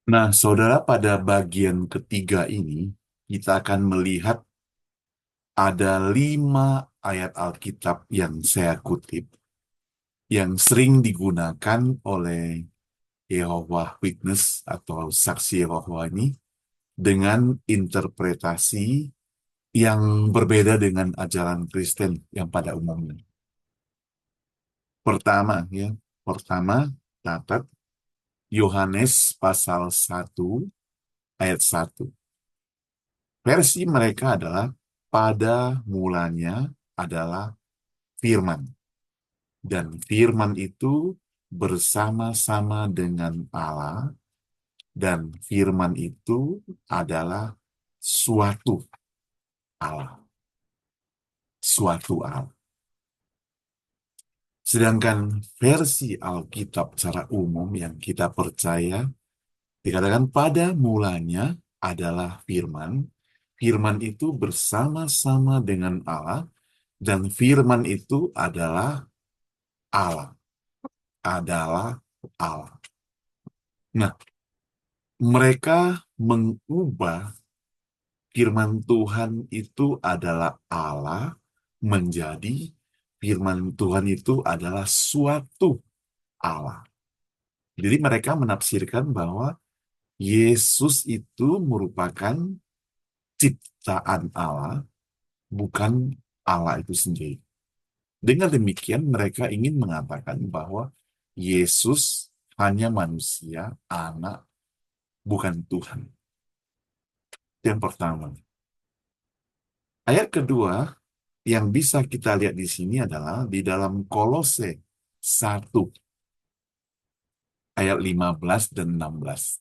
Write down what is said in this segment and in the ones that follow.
Nah, saudara, pada bagian ketiga ini, kita akan melihat ada 5 ayat Alkitab yang saya kutip, yang sering digunakan oleh Yehovah Witness atau saksi Yehovah ini dengan interpretasi yang berbeda dengan ajaran Kristen yang pada umumnya. Pertama, ya, pertama, catat Yohanes pasal 1 ayat 1. Versi mereka adalah pada mulanya adalah firman. Dan firman itu bersama-sama dengan Allah, dan firman itu adalah suatu Allah. Suatu Allah. Sedangkan versi Alkitab secara umum yang kita percaya, dikatakan pada mulanya adalah firman. Firman itu bersama-sama dengan Allah, dan firman itu adalah Allah. Adalah Allah. Nah, mereka mengubah firman Tuhan itu adalah Allah menjadi firman Tuhan itu adalah suatu Allah. Jadi mereka menafsirkan bahwa Yesus itu merupakan ciptaan Allah, bukan Allah itu sendiri. Dengan demikian mereka ingin mengatakan bahwa Yesus hanya manusia, anak, bukan Tuhan. Itu yang pertama. Ayat kedua yang bisa kita lihat di sini adalah di dalam Kolose 1 ayat 15 dan 16.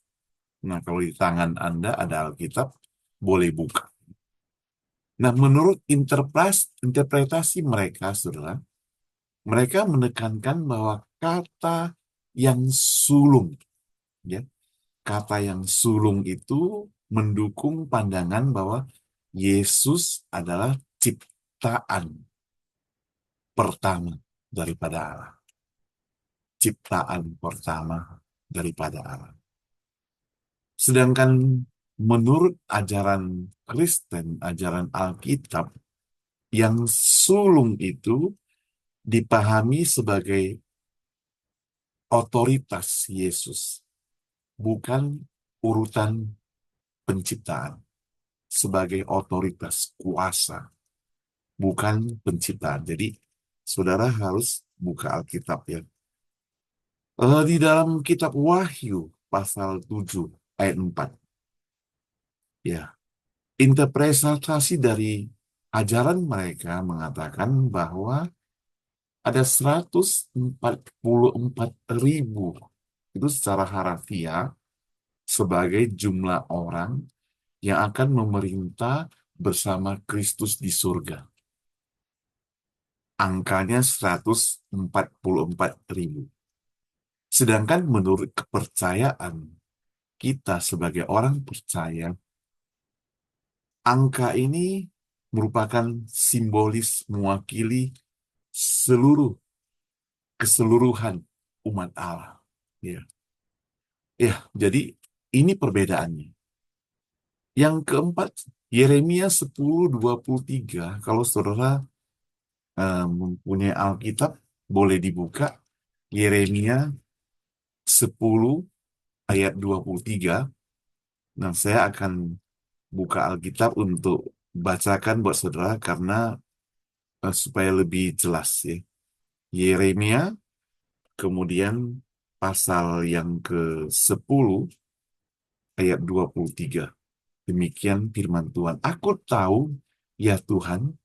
Nah, kalau di tangan Anda ada Alkitab, boleh buka. Nah, menurut interpretasi mereka, saudara, mereka menekankan bahwa kata yang sulung, ya, kata yang sulung itu mendukung pandangan bahwa Yesus adalah ciptaan pertama daripada Allah. Ciptaan pertama daripada Allah. Sedangkan menurut ajaran Kristen, ajaran Alkitab, yang sulung itu dipahami sebagai otoritas Yesus, bukan urutan penciptaan. Sebagai otoritas kuasa, bukan penciptaan. Jadi, saudara harus buka Alkitab ya. Di dalam kitab Wahyu, pasal 7 ayat 4. Ya, interpretasi dari ajaran mereka mengatakan bahwa ada 144.000 itu secara harfiah sebagai jumlah orang yang akan memerintah bersama Kristus di surga. Angkanya 144.000. Sedangkan menurut kepercayaan kita sebagai orang percaya, angka ini merupakan simbolis mewakili seluruh keseluruhan umat Allah. Ya, ya, jadi ini perbedaannya. Yang keempat, Yeremia 10:23. Kalau saudara mempunyai Alkitab, boleh dibuka. Yeremia 10 ayat 23. Nah, saya akan buka Alkitab untuk bacakan buat saudara karena supaya lebih jelas ya. Yeremia, kemudian pasal yang ke-10 ayat 23. Demikian firman Tuhan. Aku tahu, ya Tuhan,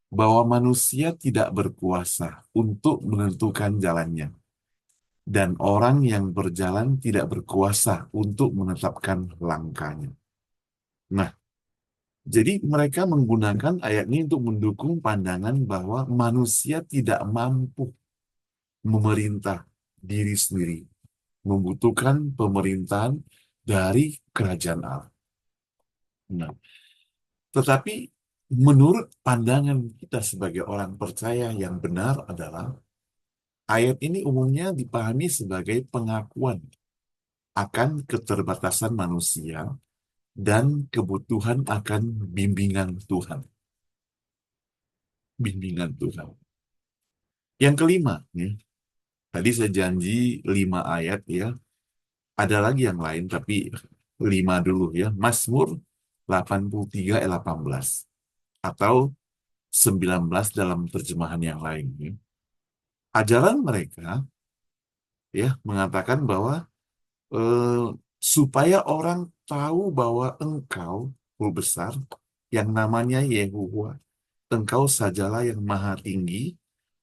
bahwa manusia tidak berkuasa untuk menentukan jalannya, dan orang yang berjalan tidak berkuasa untuk menetapkan langkahnya. Nah, jadi mereka menggunakan ayat ini untuk mendukung pandangan bahwa manusia tidak mampu memerintah diri sendiri, membutuhkan pemerintahan dari kerajaan Allah. Nah, tetapi menurut pandangan kita sebagai orang percaya yang benar adalah ayat ini umumnya dipahami sebagai pengakuan akan keterbatasan manusia dan kebutuhan akan bimbingan Tuhan. Bimbingan Tuhan. Yang kelima, nih, tadi saya janji 5 ayat ya. Ada lagi yang lain, tapi 5 dulu ya. Mazmur 83 ayat 18. Atau 19 dalam terjemahan yang lain. Ya. Ajaran mereka ya mengatakan bahwa eh, supaya orang tahu bahwa engkau Guru besar yang namanya Yehuwa, engkau sajalah yang maha tinggi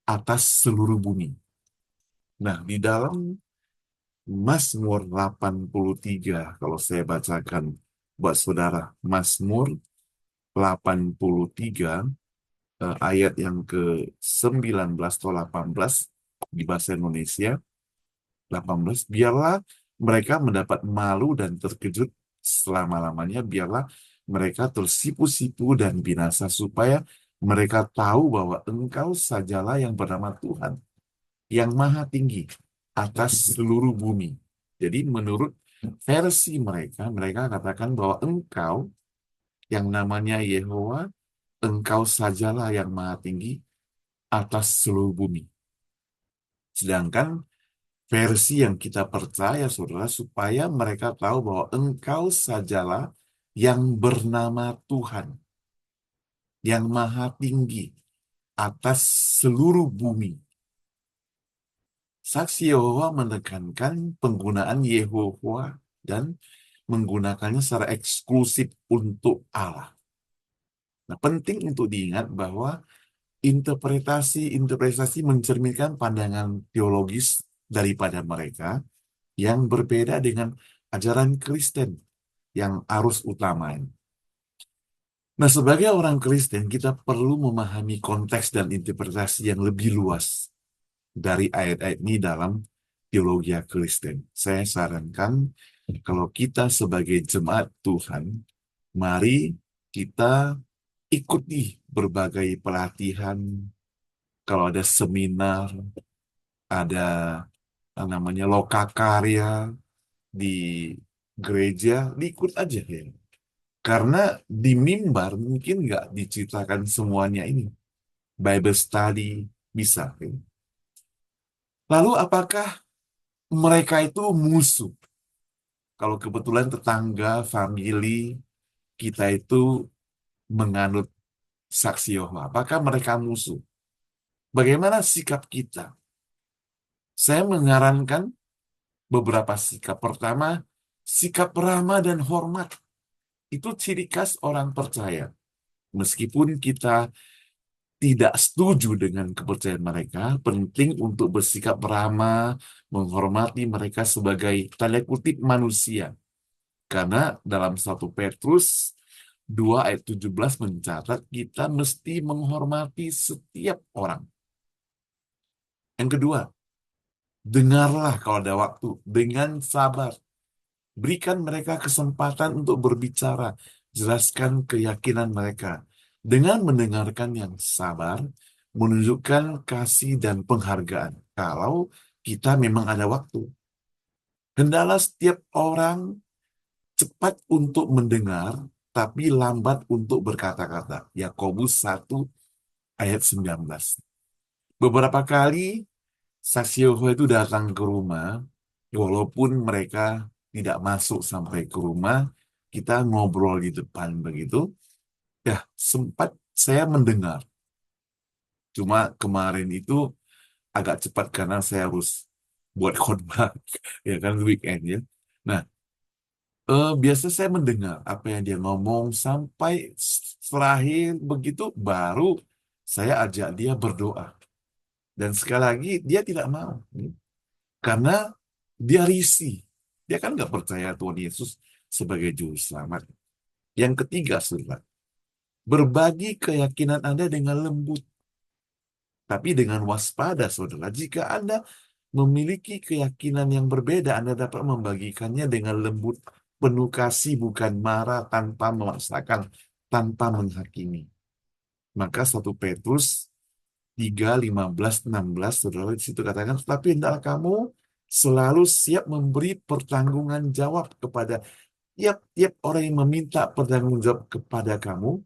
atas seluruh bumi. Nah, di dalam Mazmur 83, kalau saya bacakan buat saudara, Mazmur 83, ayat yang ke-19 atau 18 di bahasa Indonesia, 18, biarlah mereka mendapat malu dan terkejut selama-lamanya, biarlah mereka tersipu-sipu dan binasa, supaya mereka tahu bahwa engkau sajalah yang bernama Tuhan, yang maha tinggi atas seluruh bumi. Jadi menurut versi mereka, mereka katakan bahwa engkau yang namanya Yehova, engkau sajalah yang maha tinggi atas seluruh bumi. Sedangkan versi yang kita percaya, saudara, supaya mereka tahu bahwa engkau sajalah yang bernama Tuhan, yang maha tinggi atas seluruh bumi. Saksi Yehova menekankan penggunaan Yehova dan menggunakannya secara eksklusif untuk Allah. Nah, penting untuk diingat bahwa interpretasi mencerminkan pandangan teologis daripada mereka yang berbeda dengan ajaran Kristen yang arus utama. Nah, sebagai orang Kristen, kita perlu memahami konteks dan interpretasi yang lebih luas dari ayat-ayat ini dalam teologi Kristen. Saya sarankan kalau kita sebagai jemaat Tuhan, mari kita ikuti berbagai pelatihan, kalau ada seminar, ada namanya lokakarya di gereja, ikut aja ya. Karena di mimbar mungkin nggak diceritakan semuanya ini. Bible study bisa. Ya. Lalu apakah mereka itu musuh? Kalau kebetulan tetangga, famili kita itu menganut saksi Yehova, apakah mereka musuh? Bagaimana sikap kita? Saya menyarankan beberapa sikap. Pertama, sikap ramah dan hormat. Itu ciri khas orang percaya. Meskipun kita tidak setuju dengan kepercayaan mereka, penting untuk bersikap ramah, menghormati mereka sebagai tanda kutip manusia. Karena dalam 1 Petrus 2 ayat 17 mencatat kita mesti menghormati setiap orang. Yang kedua, dengarlah kalau ada waktu dengan sabar. Berikan mereka kesempatan untuk berbicara, jelaskan keyakinan mereka. Dengan mendengarkan yang sabar, menunjukkan kasih dan penghargaan. Kalau kita memang ada waktu. Hendaklah setiap orang cepat untuk mendengar, tapi lambat untuk berkata-kata. Yakobus 1 ayat 19. Beberapa kali saksi Yehova itu datang ke rumah, walaupun mereka tidak masuk sampai ke rumah, kita ngobrol di depan begitu. Ya, sempat saya mendengar. Cuma kemarin itu agak cepat karena saya harus buat khotbah, ya kan weekend ya. Nah, biasa saya mendengar apa yang dia ngomong sampai terakhir begitu, baru saya ajak dia berdoa. Dan sekali lagi dia tidak mau. Karena dia risih. Dia kan nggak percaya Tuhan Yesus sebagai juru selamat. Yang ketiga, saudara, berbagi keyakinan Anda dengan lembut. Tapi dengan waspada, saudara. Jika Anda memiliki keyakinan yang berbeda, Anda dapat membagikannya dengan lembut, penuh kasih, bukan marah, tanpa memaksakan, tanpa menghakimi. Maka 1 Petrus 3, 15, 16, saudara, di situ katakan, tapi hendaklah kamu selalu siap memberi pertanggungan jawab kepada tiap-tiap orang yang meminta pertanggung jawab kepada kamu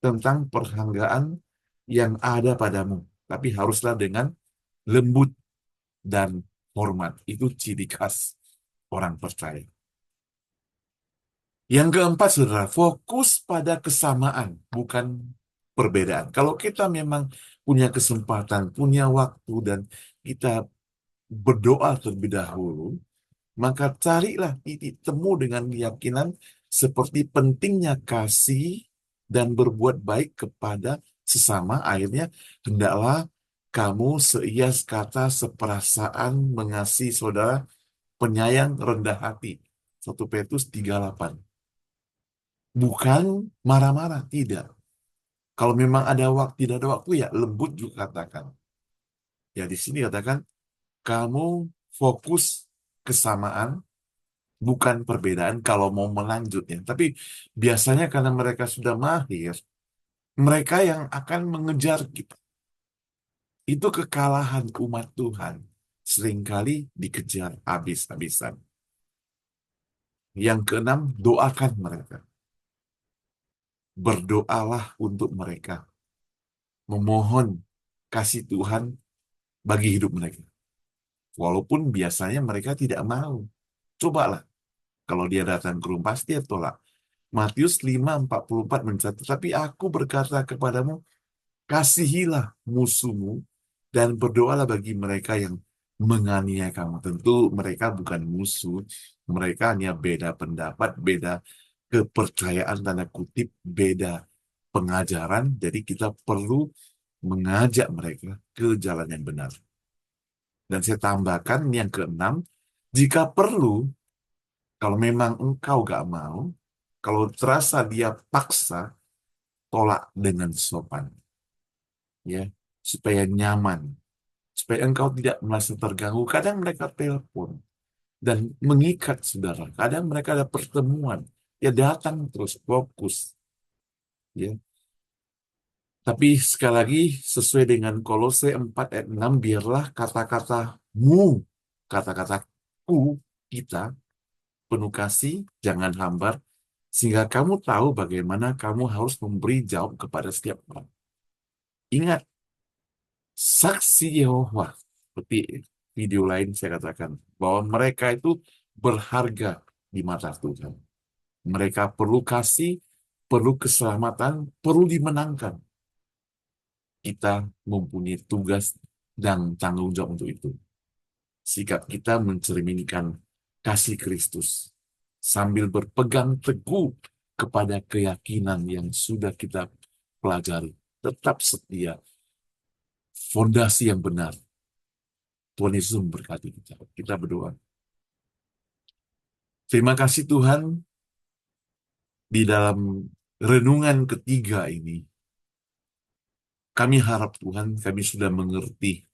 tentang perhargaan yang ada padamu. Tapi haruslah dengan lembut dan hormat. Itu ciri khas orang percaya. Yang keempat, saudara, fokus pada kesamaan, bukan perbedaan. Kalau kita memang punya kesempatan, punya waktu, dan kita berdoa terlebih dahulu, maka carilah titik temu dengan keyakinan seperti pentingnya kasih dan berbuat baik kepada sesama. Akhirnya, hendaklah kamu seia kata seperasaan mengasihi saudara, penyayang rendah hati. 1 Petrus 3:8. Bukan marah-marah, tidak. Kalau memang ada waktu, tidak ada waktu, ya lembut juga katakan. Ya di sini katakan, kamu fokus kesamaan, bukan perbedaan kalau mau melanjutnya. Tapi biasanya karena mereka sudah mahir, mereka yang akan mengejar kita. Itu kekalahan umat Tuhan. Seringkali dikejar habis-habisan. Yang keenam, doakan mereka. Berdoalah untuk mereka. Memohon kasih Tuhan bagi hidup mereka. Walaupun biasanya mereka tidak mau. Cobalah. Kalau dia datang ke rumah, pasti dia tolak. Matius 5:44 mencatat, tapi aku berkata kepadamu, kasihilah musuhmu dan berdoalah bagi mereka yang menganiaya kamu. Tentu mereka bukan musuh, mereka hanya beda pendapat, beda kepercayaan tanda kutip, beda pengajaran. Jadi kita perlu mengajak mereka ke jalan yang benar. Dan saya tambahkan yang keenam, jika perlu, kalau memang engkau gak mau, kalau terasa dia paksa, tolak dengan sopan, ya, supaya nyaman, supaya engkau tidak merasa terganggu. Kadang mereka telepon dan mengikat saudara. Kadang mereka ada pertemuan, ya datang terus fokus, ya. Tapi sekali lagi sesuai dengan Kolose 4:6, biarlah kata-katamu, kata-kataku, kita penuh kasih, jangan hambar, sehingga kamu tahu bagaimana kamu harus memberi jawab kepada setiap orang. Ingat, saksi Yehova, seperti video lain saya katakan, bahwa mereka itu berharga di mata Tuhan. Mereka perlu kasih, perlu keselamatan, perlu dimenangkan. Kita mempunyai tugas dan tanggung jawab untuk itu. Sikap kita mencerminkan kasih Kristus sambil berpegang teguh kepada keyakinan yang sudah kita pelajari. Tetap setia, fondasi yang benar. Tuhan Yesus memberkati kita. Kita berdoa. Terima kasih Tuhan, di dalam renungan ketiga ini, kami harap Tuhan, kami sudah mengerti,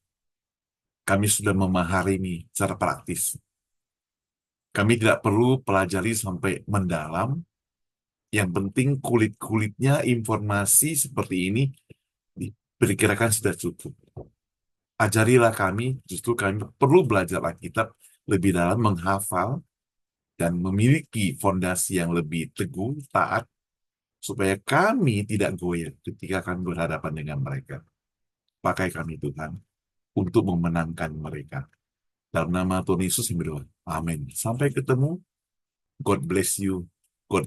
kami sudah memahami secara praktis. Kami tidak perlu pelajari sampai mendalam. Yang penting kulit-kulitnya informasi seperti ini diperkirakan sudah cukup. Ajarilah kami, justru kami perlu belajar Alkitab lebih dalam, menghafal, dan memiliki fondasi yang lebih teguh, taat, supaya kami tidak goyah ketika kami berhadapan dengan mereka. Pakai kami Tuhan untuk memenangkan mereka. Dalam nama Tuhan Yesus yang berdoa. Amin. Sampai ketemu. God bless you.